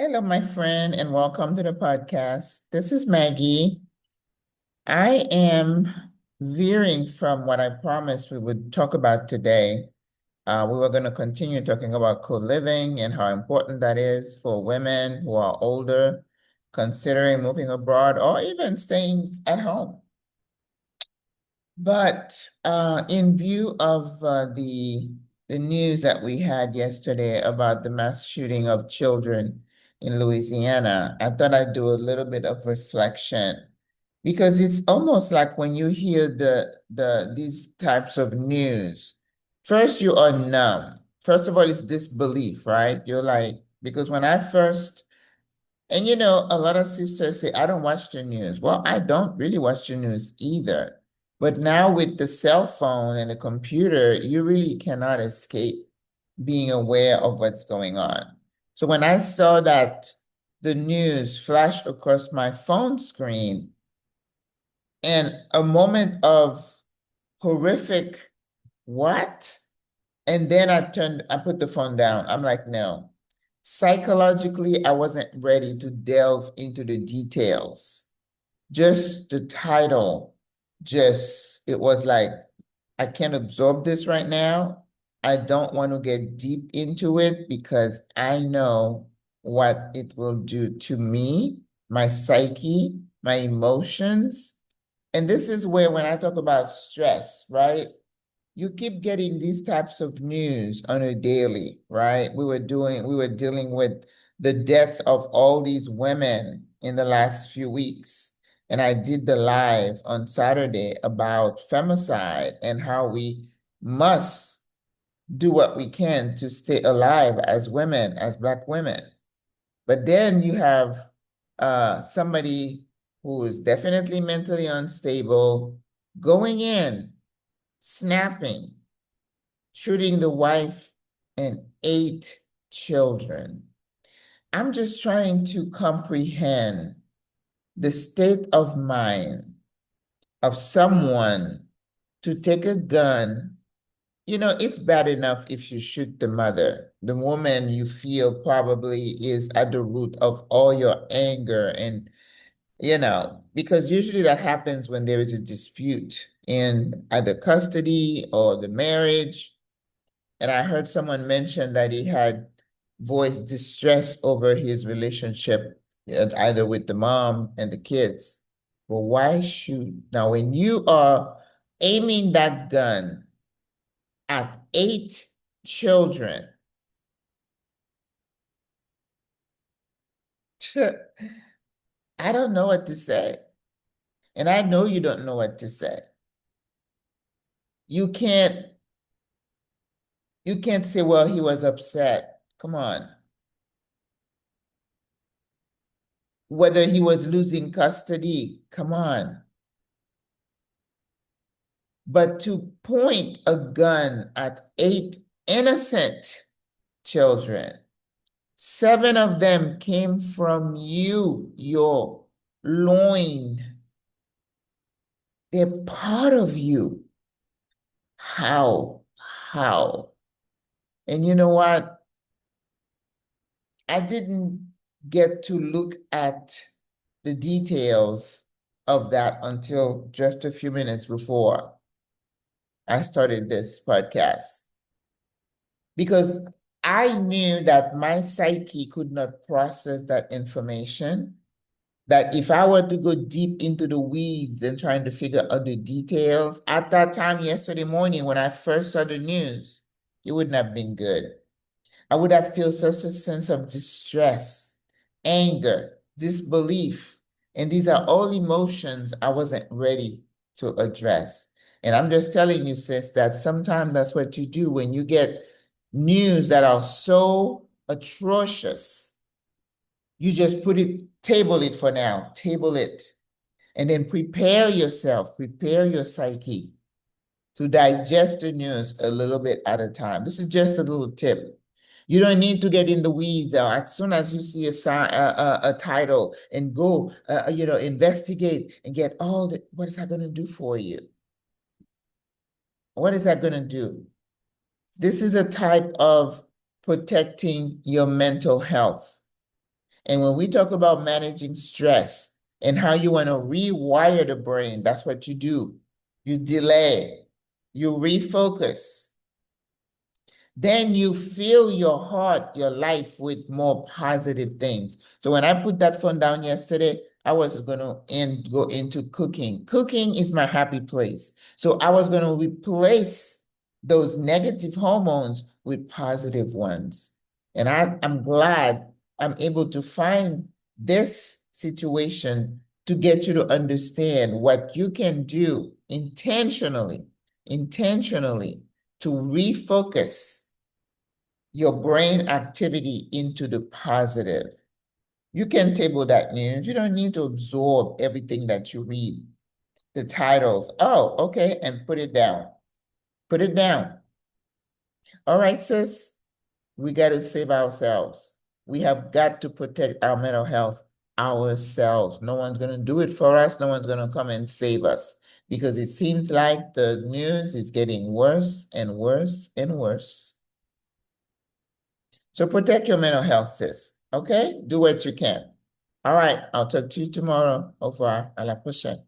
Hello, my friend, and welcome to the podcast. This is Maggie. I am veering from what I promised we would talk about today. We were going to continue talking about co-living and how important that is for women who are older, considering moving abroad or even staying at home. But in view of the news that we had yesterday about the mass shooting of children in Louisiana, I thought I'd do a little bit of reflection because it's almost like when you hear these types of news, first you are numb. First of all, it's disbelief, right? You're like, because when I first and a lot of sisters say, I don't watch the news. Well, I don't really watch the news either. But now with the cell phone and the computer, you really cannot escape being aware of what's going on. So when I saw that the news flashed across my phone screen and a moment of horrific, what? And then I put the phone down. I'm like, no. Psychologically, I wasn't ready to delve into the details. Just the title, it was like, I can't absorb this right now. I don't want to get deep into it because I know what it will do to me, my psyche, my emotions. And this is where, when I talk about stress, right? You keep getting these types of news on a daily, right? We were dealing with the deaths of all these women in the last few weeks. And I did the live on Saturday about femicide and how we must do what we can to stay alive as women, as Black women. But then you have somebody who is definitely mentally unstable going in, snapping, shooting the wife and 8 children. I'm just trying to comprehend the state of mind of someone to take a gun. It's bad enough if you shoot the mother, the woman you feel probably is at the root of all your anger and, because usually that happens when there is a dispute in either custody or the marriage. And I heard someone mention that he had voiced distress over his relationship, either with the mom and the kids. Well, why shoot? Now, when you are aiming that gun at 8 children, I don't know what to say. And I know you don't know what to say. You can't you can't say, well, he was upset. Come on. Whether he was losing custody, come on. But to point a gun at 8 innocent children, 7 of them came from you, your loin. They're part of you. How? How? And you know what? I didn't get to look at the details of that until just a few minutes before I started this podcast. Because I knew that my psyche could not process that information. That if I were to go deep into the weeds and trying to figure out the details at that time yesterday morning when I first saw the news, it wouldn't have been good. I would have felt such a sense of distress, anger, disbelief. And these are all emotions I wasn't ready to address. And I'm just telling you, sis, that sometimes that's what you do when you get news that are so atrocious. You just table it for now, table it, and then prepare yourself, prepare your psyche to digest the news a little bit at a time. This is just a little tip. You don't need to get in the weeds. As soon as you see a title and go, investigate and get what is that going to do for you? What is that going to do? This is a type of protecting your mental health. And when we talk about managing stress and how you want to rewire the brain, that's what you do. You delay, you refocus. Then you fill your heart, your life with more positive things. So when I put that phone down yesterday, I was going to go into cooking. Cooking is my happy place. So I was going to replace those negative hormones with positive ones. And I'm glad I'm able to find this situation to get you to understand what you can do intentionally to refocus your brain activity into the positive. You can table that news. You don't need to absorb everything that you read. The titles. Oh, okay, and put it down. Put it down. All right, sis, we got to save ourselves. We have got to protect our mental health ourselves. No one's going to do it for us. No one's going to come and save us because it seems like the news is getting worse and worse and worse. So protect your mental health, sis. Okay? Do what you can. All right. I'll talk to you tomorrow. Au revoir. À la prochaine.